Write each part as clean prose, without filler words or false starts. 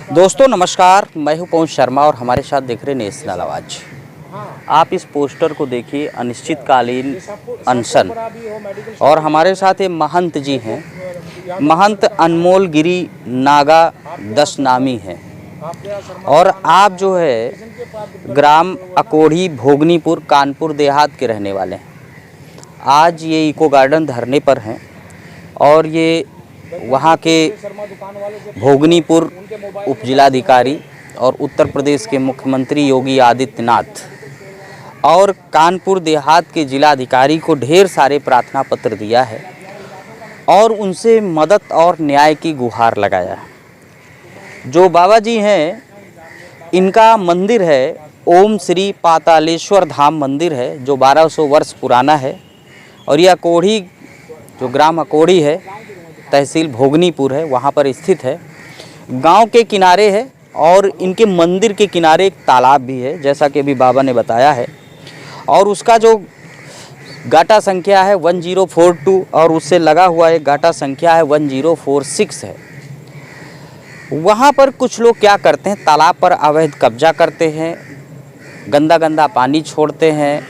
दोस्तों नमस्कार, मैं हूं पवन शर्मा और हमारे साथ देख रहे नेशनल आवाज़। आप इस पोस्टर को देखिए, अनिश्चितकालीन अनशन। और हमारे साथ ये महंत जी हैं, महंत अनमोल गिरी नागा दशनामी हैं। और आप जो है ग्राम अकोढ़ी भोगनीपुर कानपुर देहात के रहने वाले हैं। आज ये इको गार्डन धरने पर हैं और ये वहाँ के भोगनीपुर उपजिलाधिकारी और उत्तर प्रदेश के मुख्यमंत्री योगी आदित्यनाथ और कानपुर देहात के जिलाधिकारी को ढेर सारे प्रार्थना पत्र दिया है और उनसे मदद और न्याय की गुहार लगाया है। जो बाबा जी हैं, इनका मंदिर है ओम श्री पातालेश्वर धाम मंदिर है, जो 1200 वर्ष पुराना है। और यह अकोढ़ी, जो ग्राम अकोढ़ी है, तहसील भोगनीपुर है, वहाँ पर स्थित है। गांव के किनारे है और इनके मंदिर के किनारे एक तालाब भी है, जैसा कि अभी बाबा ने बताया है। और उसका जो गाटा संख्या है 1042 और उससे लगा हुआ एक गाटा संख्या है 1046 है। वहाँ पर कुछ लोग क्या करते हैं, तालाब पर अवैध कब्जा करते हैं, गंदा गंदा पानी छोड़ते हैं,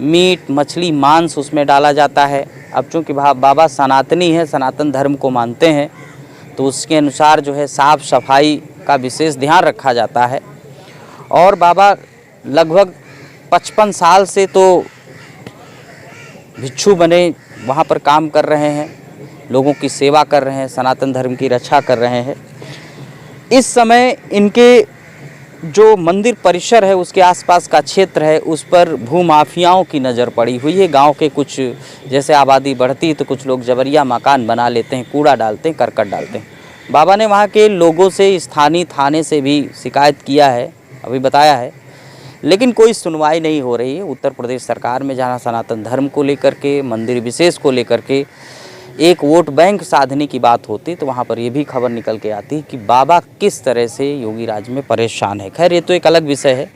मीट मछली मांस उसमें डाला जाता है। अब चूँकि बाबा सनातनी है, सनातन धर्म को मानते हैं, तो उसके अनुसार जो है साफ़ सफाई का विशेष ध्यान रखा जाता है। और बाबा लगभग 55 साल से तो भिक्षु बने वहाँ पर काम कर रहे हैं, लोगों की सेवा कर रहे हैं, सनातन धर्म की रक्षा कर रहे हैं। इस समय इनके जो मंदिर परिसर है, उसके आसपास का क्षेत्र है, उस पर भूमाफियाओं की नज़र पड़ी हुई है। गांव के कुछ, जैसे आबादी बढ़ती है तो कुछ लोग जबरिया मकान बना लेते हैं, कूड़ा डालते हैं, करकट डालते हैं। बाबा ने वहां के लोगों से, स्थानीय थाने से भी शिकायत किया है, अभी बताया है, लेकिन कोई सुनवाई नहीं हो रही है। उत्तर प्रदेश सरकार में जहाँ सनातन धर्म को लेकर के, मंदिर विशेष को लेकर के एक वोट बैंक साधने की बात होती, तो वहाँ पर ये भी खबर निकल के आती कि बाबा किस तरह से योगी राज में परेशान है। खैर, ये तो एक अलग विषय है।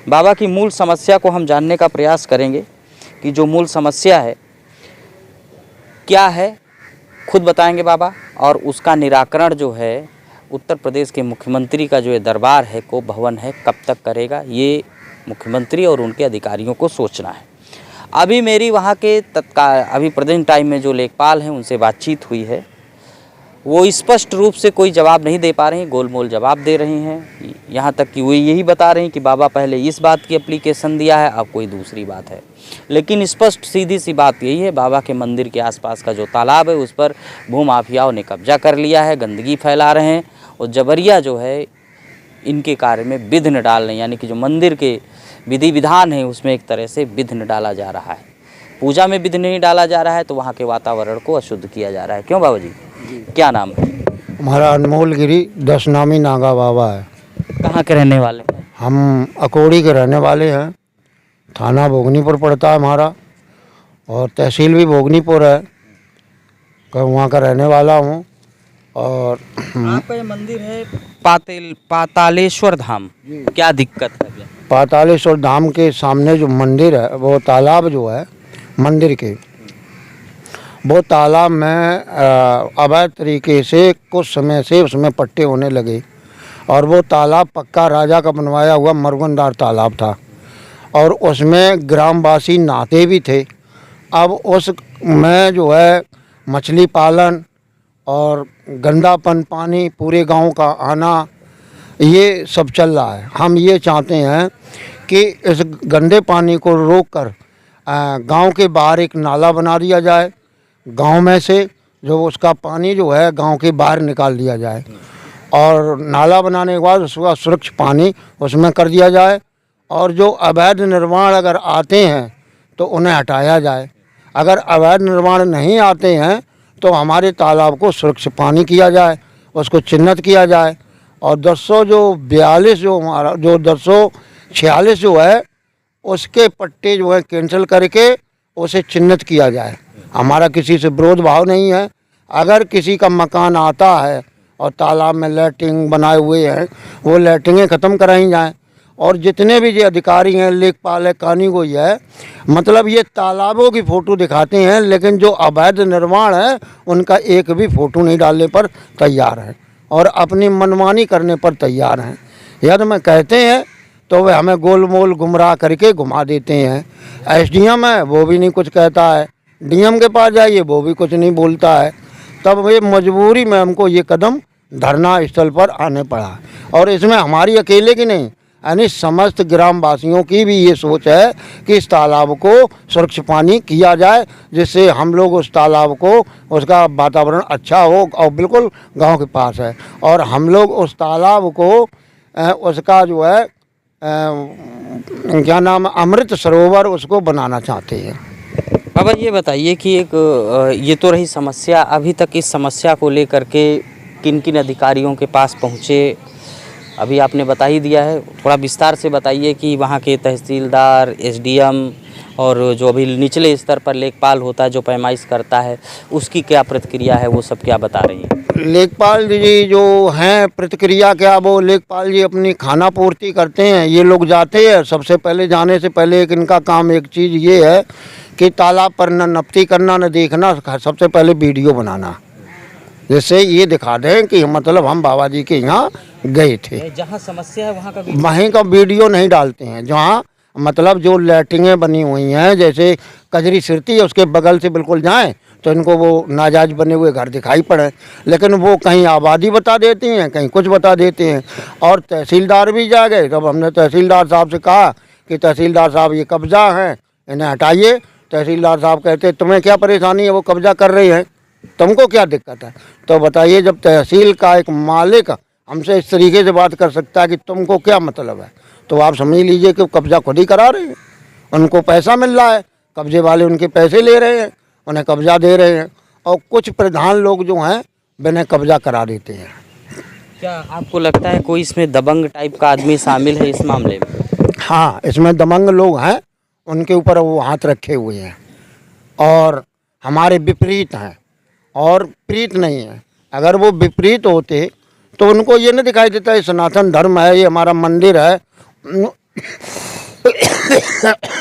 बाबा की मूल समस्या को हम जानने का प्रयास करेंगे कि जो मूल समस्या है क्या है, खुद बताएंगे बाबा। और उसका निराकरण जो है उत्तर प्रदेश के मुख्यमंत्री का जो ये दरबार है, को भवन है, कब तक करेगा, ये मुख्यमंत्री और उनके अधिकारियों को सोचना है। अभी मेरी वहाँ के अभी प्रेजेंट टाइम में जो लेखपाल हैं, उनसे बातचीत हुई है। वो स्पष्ट रूप से कोई जवाब नहीं दे पा रहे हैं, गोलमोल जवाब दे रही हैं। यहाँ तक कि वो यही बता रहे हैं कि बाबा पहले इस बात की एप्लीकेशन दिया है, अब कोई दूसरी बात है। लेकिन स्पष्ट सीधी सी बात यही है, बाबा के मंदिर के आसपास का जो तालाब है, उस पर भूमाफियाओं ने कब्जा कर लिया है, गंदगी फैला रहे हैं और जबरिया जो है इनके कार्य में विघ्न डाल रहे हैं। यानी कि जो मंदिर के विधि विधान है, उसमें एक तरह से विघ्न डाला जा रहा है। पूजा में विघ्न नहीं डाला जा रहा है, तो वहाँ के वातावरण को अशुद्ध किया जा रहा है। क्यों बाबा जी? क्या नाम है? हमारा अनमोल गिरी दशनामी नागा बाबा है। कहाँ के रहने वाले? हम अकोढ़ी के रहने वाले हैं। थाना भोगनीपुर पड़ता है हमारा और तहसील भी भोगनीपुर है। वहाँ का रहने वाला हूँ। और आपका ये मंदिर है पातालेश्वर धाम, क्या दिक्कत है? पातालेश्वर धाम के सामने जो मंदिर है, वो तालाब जो है मंदिर के, वो तालाब में अवैध तरीके से कुछ समय से उसमें पट्टे होने लगे। और वो तालाब पक्का राजा का बनवाया हुआ मरगनदार तालाब था और उसमें ग्रामवासी नहाते भी थे। अब उसमें जो है मछली पालन और गंदापन पानी पूरे गांव का आना, ये सब चल रहा है। हम ये चाहते हैं कि इस गंदे पानी को रोककर गांव के बाहर एक नाला बना दिया जाए। गांव में से जो उसका पानी जो है गांव के बाहर निकाल दिया जाए और नाला बनाने के बाद उसका सुरक्षित पानी उसमें कर दिया जाए। और जो अवैध निर्माण अगर आते हैं तो उन्हें हटाया जाए। अगर अवैध निर्माण नहीं आते हैं तो हमारे तालाब को सुरक्षित पानी किया जाए, उसको चिन्हित किया जाए। और 1042 जो हमारा जो 1046 जो है, उसके पट्टे जो है कैंसिल करके उसे चिन्हित किया जाए। हमारा किसी से विरोध भाव नहीं है। अगर किसी का मकान आता है और तालाब में लैट्रिन बनाए हुए हैं, वो लैट्रिनें ख़त्म कराई जाएँ। और जितने भी जो अधिकारी हैं, लेखपाल है, कानूनी है, मतलब ये तालाबों की फ़ोटो दिखाते हैं, लेकिन जो अवैध निर्माण है उनका एक भी फ़ोटो नहीं डालने पर तैयार है। और अपनी मनमानी करने पर तैयार हैं। यदि मैं कहते हैं तो वे हमें गोल मोल गुमराह करके घुमा देते हैं। एसडीएम है वो भी नहीं कुछ कहता है, डीएम के पास जाइए वो भी कुछ नहीं बोलता है। तब वे मजबूरी में हमको ये कदम धरना स्थल पर आने पड़ा। और इसमें हमारी अकेले की नहीं, यानी समस्त ग्रामवासियों की भी ये सोच है कि इस तालाब को सुरक्षित पानी किया जाए, जिससे हम लोग उस तालाब को, उसका वातावरण अच्छा हो। और बिल्कुल गांव के पास है और हम लोग उस तालाब को उसका जो है क्या नाम, अमृत सरोवर उसको बनाना चाहते हैं। बाबा ये बताइए कि ये तो रही समस्या, अभी तक इस समस्या को लेकर के किन किन अधिकारियों के पास पहुँचे? अभी आपने बता ही दिया है, थोड़ा विस्तार से बताइए कि वहाँ के तहसीलदार, एसडीएम और जो अभी निचले स्तर पर लेखपाल होता है जो पैमाइश करता है, उसकी क्या प्रतिक्रिया है, वो सब क्या बता रही हैं? लेखपाल जी जो हैं, प्रतिक्रिया क्या, वो लेखपाल जी अपनी खाना पूर्ति करते हैं। ये लोग जाते हैं, सबसे पहले जाने से पहले इनका काम एक चीज़ ये है कि तालाब पर न नपती करना न देखना, सबसे पहले वीडियो बनाना, जिससे ये दिखा दें कि मतलब हम बाबा जी के यहाँ गए थे। जहाँ समस्या है वहीं का वीडियो नहीं डालते हैं। जहाँ मतलब जो लैट्रिनें बनी हुई हैं, जैसे कजरी सिरती है उसके बगल से बिल्कुल जाएं तो इनको वो नाजायज बने हुए घर दिखाई पड़े, लेकिन वो कहीं आबादी बता देती हैं, कहीं कुछ बता देते हैं। और तहसीलदार भी जा गए, तब हमने तहसीलदार साहब से कहा कि तहसीलदार साहब ये कब्जा हैं, इन्हें हटाइए। तहसीलदार साहब कहते तुम्हें क्या परेशानी है, वो कब्जा कर रहे हैं, तुमको क्या दिक्कत है? तो बताइए, जब तहसील का एक मालिक हमसे इस तरीके से बात कर सकता है कि तुमको क्या मतलब है, तो आप समझ लीजिए कि कब्जा खुद ही करा रहे हैं। उनको पैसा मिल रहा है, कब्जे वाले उनके पैसे ले रहे हैं, उन्हें कब्जा दे रहे हैं। और कुछ प्रधान लोग जो हैं बिना कब्जा करा देते हैं। क्या आपको लगता है कोई इसमें दबंग टाइप का आदमी शामिल है इस मामले में? हाँ, इसमें दबंग लोग हैं, उनके ऊपर वो हाथ रखे हुए हैं और हमारे विपरीत हैं और प्रीत नहीं है। अगर वो विपरीत होते तो उनको ये नहीं दिखाई देता ये सनातन धर्म है, ये हमारा मंदिर है।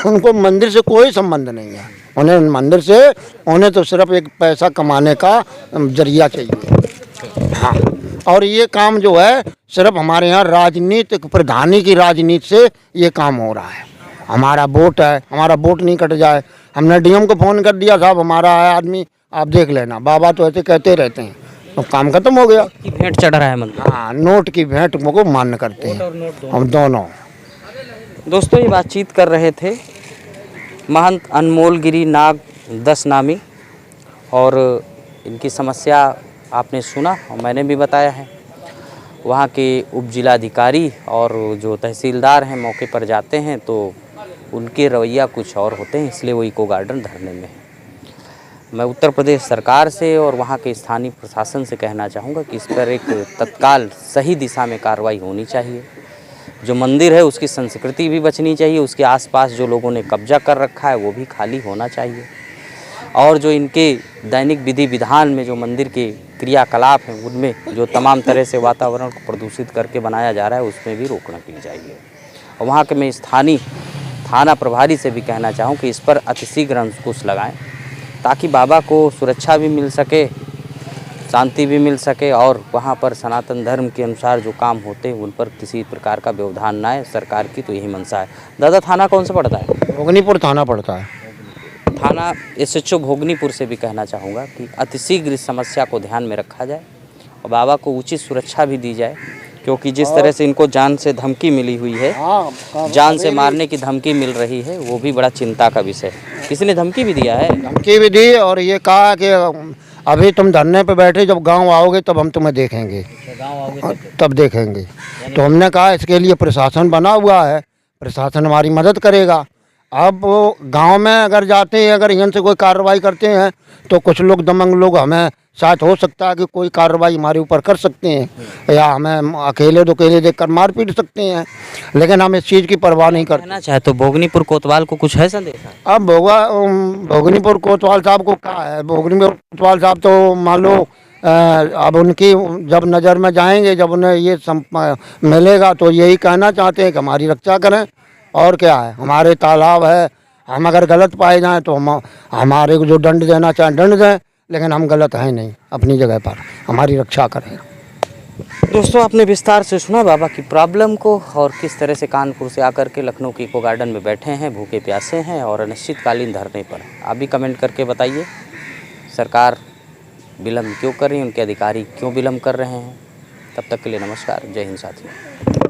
उनको मंदिर से कोई संबंध नहीं है, उन्हें मंदिर से, उन्हें तो सिर्फ एक पैसा कमाने का जरिया चाहिए। हाँ, और ये काम जो है सिर्फ हमारे यहाँ राजनीतिक प्रधानी की राजनीति से ये काम हो रहा है। हमारा वोट है, हमारा वोट नहीं कट जाए। हमने डीएम को फ़ोन कर दिया, साहब हमारा है आदमी, आप देख लेना। बाबा तो ऐसे कहते रहते हैं, तो काम खत्म हो गया। कि भेंट चढ़ रहा है मंदिर? हाँ, नोट की भेंट को मान्य करते हैं हम दोनों। दोस्तों ये बातचीत कर रहे थे महंत अनमोल गिरी नाग 10 नामी, और इनकी समस्या आपने सुना और मैंने भी बताया है। वहाँ के उप जिलाधिकारी और जो तहसीलदार हैं मौके पर जाते हैं तो उनके रवैया कुछ और होते हैं, इसलिए वो इको गार्डन धरने में है। मैं उत्तर प्रदेश सरकार से और वहाँ के स्थानीय प्रशासन से कहना चाहूँगा कि इस पर एक तत्काल सही दिशा में कार्रवाई होनी चाहिए। जो मंदिर है उसकी संस्कृति भी बचनी चाहिए, उसके आसपास जो लोगों ने कब्जा कर रखा है वो भी खाली होना चाहिए, और जो इनके दैनिक विधि विधान में जो मंदिर के क्रियाकलाप हैं उनमें जो तमाम तरह से वातावरण को प्रदूषित करके बनाया जा रहा है उसमें भी रोकना की जाइए। और वहाँ के मैं स्थानीय थाना प्रभारी से भी कहना चाहूँ कि इस पर अतिशीघ्र अंकुश लगाएं, ताकि बाबा को सुरक्षा भी मिल सके, शांति भी मिल सके, और वहाँ पर सनातन धर्म के अनुसार जो काम होते हैं उन पर किसी प्रकार का व्यवधान ना आए। सरकार की तो यही मंशा है। दादा, थाना कौन सा पड़ता है? भोगनीपुर थाना पड़ता है। थाना एसएचओ भोगनीपुर से भी कहना चाहूँगा कि अतिशीघ्र इस समस्या को ध्यान में रखा जाए और बाबा को उचित सुरक्षा भी दी जाए, क्योंकि जिस तरह से इनको जान से धमकी मिली हुई है, जान से मारने की धमकी मिल रही है, वो भी बड़ा चिंता का विषय है। किसी ने धमकी भी दिया है? धमकी भी दी और ये कहा कि अभी तुम धरने पे बैठे, जब गांव आओगे तब हम तुम्हें देखेंगे, तब देखेंगे। तो हमने कहा इसके लिए प्रशासन बना हुआ है, प्रशासन हमारी मदद करेगा। अब वो गांव में अगर जाते हैं, अगर इनसे कोई कार्रवाई करते हैं तो कुछ लोग दमंग लोग हमें शायद हो सकता है कि कोई कार्रवाई हमारे ऊपर कर सकते हैं या हमें अकेले देखकर मार पीट सकते हैं, लेकिन हम इस चीज़ की परवाह नहीं करते। कहना चाहे तो भोगनीपुर कोतवाल को कुछ है संदेश? अब भोगनीपुर कोतवाल साहब को क्या है, भोगनीपुर कोतवाल साहब तो मान लो अब उनकी जब नज़र में जाएंगे, जब उन्हें ये मिलेगा तो यही कहना चाहते हैं कि हमारी रक्षा करें। और क्या है, हमारे तालाब है, हम अगर गलत पाए जाएं तो हम हमारे को जो दंड देना चाहें दंड दें, लेकिन हम गलत हैं नहीं, अपनी जगह पर हमारी रक्षा करें। दोस्तों आपने विस्तार से सुना बाबा की प्रॉब्लम को और किस तरह से कानपुर से आकर के लखनऊ की इको गार्डन में बैठे हैं, भूखे प्यासे हैं और अनिश्चितकालीन धरने पर। आप भी कमेंट करके बताइए सरकार विलम्ब क्यों कर रही है, उनके अधिकारी क्यों विलम्ब कर रहे हैं। तब तक के लिए नमस्कार, जय हिंद साथियों।